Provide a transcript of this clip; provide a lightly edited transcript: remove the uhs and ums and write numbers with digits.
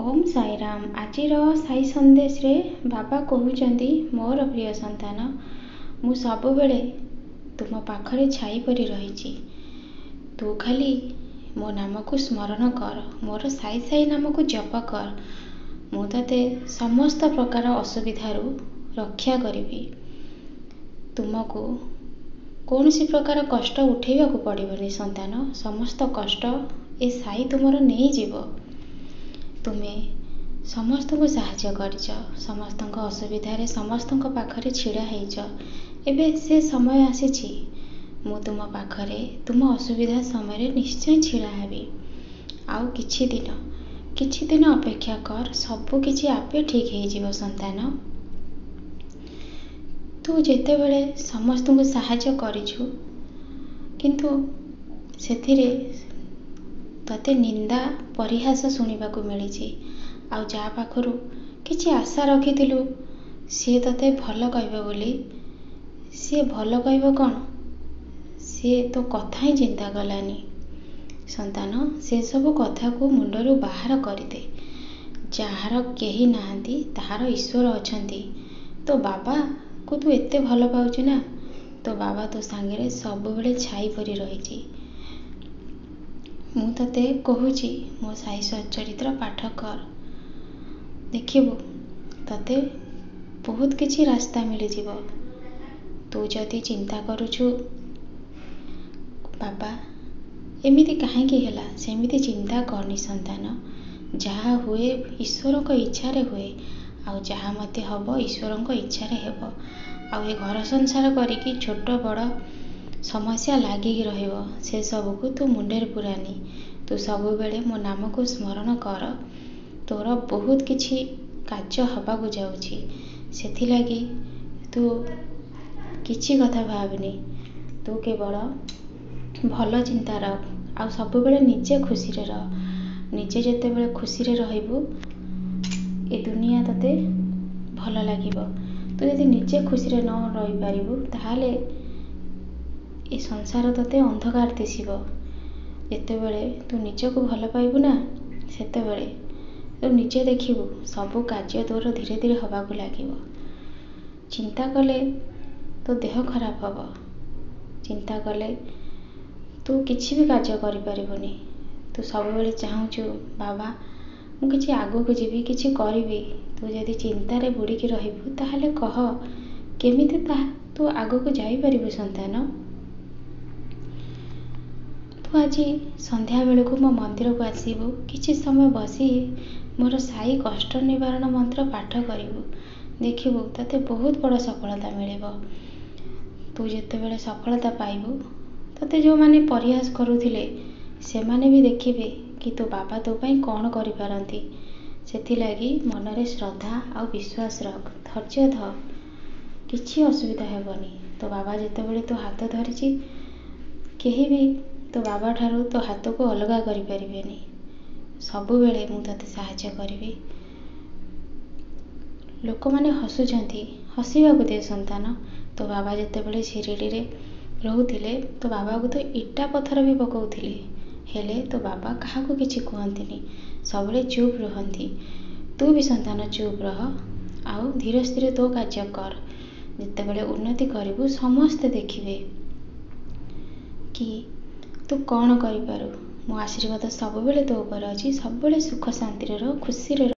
ओम साईराम। आजिर साई संदेश रे बाबा कहउचंदी मोर प्रिय संतान मु सबुबेले तुम पाखरे छाई परी रही। तू खाली मो नाम को स्मरण कर, मोर साई साई नाम को जप कर। मु तते समस्त प्रकार असुविधारू रक्षा करी। तुमको कौन सी प्रकार कष्ट उठेबा को पड़िबनी संतान। समस्त कष्ट ए साई तुमर नहीं जीव। तुमे समस्त को साहाय्य करिच, समस्त असुविधा रे समस्त पाखरे छिड़ा होइच। एबे से समय आसीछि मु तुम पाखरे तुम असुविधा समय निश्चय छिड़ा हेबी। आउ किछि दिन अपेक्षा कर, सबु किछि आपे ठीक हो जीव संतान। तू जेते बेले समस्त को साहाय्य करिछु, किंतु सेथिरे तते निंदा परिहास सुनिबा को मिली। आउ जा पाखरु किछि आशा रखिथिलु सी तते भल कहबो बोली, सी भल कहबो कौन, सी तो कथा ही चिंता कलानी। संतान से सब कथा को मुंडरू बाहर करदे। जार केही नाहंती ताहार ईश्वर अछंती। तो बाबा को तू एते भल पाउछु ना, तो बाबा तो सांगे सब बेले छाई परी रही। मु तते कहूची मो साई सच्चरित्र पाठ कर, देखिबू तते बहुत किछि रास्ता मिली जीव। तू जदि चिंता करुछु बाबा एमिति काहेकि हेला, सेमिति चिंता करनी संतान। जहा हुए ईश्वर को इच्छा रे हुए, आउ जहा मते हबो ईश्वर को इच्छा रे हेबो। आउ ए घर संसार करिकी छोट बड़ समस्या लागिकी रहिबो, से सब को तू मुंडेर पुरानी। तू सब बेले मो नाम को स्मरण कर, तोर बहुत किछि कार्य हबा को जाउछि। सेथि लागी तू किछि कथा भाबनी, तू केवल भल चिंता रख। आउ सब बेले निजे खुशी रे रह। निजे जेते बेले खुशी रे रहिबू ए दुनिया तते भल लागिबो। तू यदि निजे खुशी रे न रही पारिबू ताहाले ए संसार तते अंधकार दिसिबो। जेतेबेले तू निजको भल पाइबू ना, सेतेबेले तू निजे देखिबू सबु कार्य तोर धीरे धीरे हवा को लागिबो। चिंता कले तो देह खराब हबो। चिंता कले तू किछि भी कार्य करि परिबोनी। तू सब बेले चाहूछु बाबा मु किछि आगो को जीवी, किछि करिवि। तू यदि चिंता रे बुड़ी की रहिबू ताहाले कह केमिति तू आगो को जाई परिबू संतान। तू आज संध्या बेले को मो मंदिर को आसीबू, किछि समय बसी मोर साई कष्ट निवारण मंत्र पाठ करिबू। देखिबू तते बहुत बड़ सफलता मिलिबो। तू जेतेबेले सफलता पाइबू तते जो माने परिहास करुथिले से माने भी देखिबे कि तो बाबा तो पई कोन करि पारंती। सेथि लागी मनरे श्रद्धा आ विश्वास रख, धैर्य ध, किछि असुविधा हेबनी। तो बाबा जेतेबेले तो हाथ धरिछि, केही भी तो बाबा ठारू तो हाथ को अलगा करि परिबेनी। सबु बेले मु तते साहाय्य करिवि। लोक माने हसुचंती, हसीबा को दे संतान। तो बाबा जेतेबेले शिरडी रे रहुथिले तो बाबा को तो इटा पत्थर भी पकाउथिले, हेले तो बाबा कहा को किछि कहंतिनी, सबले चुप रहंती। तू भी संतान चुप रह, आउ धीरे धीरे तो कार्य कर। जेतेबेले उन्नति करिबू समस्त देखिबे कि तू कौन करि पारू। मो आशीर्वाद सब बेले तो ऊपर अछि। सब बेले सुख शांति रे रह, खुशी रे रह।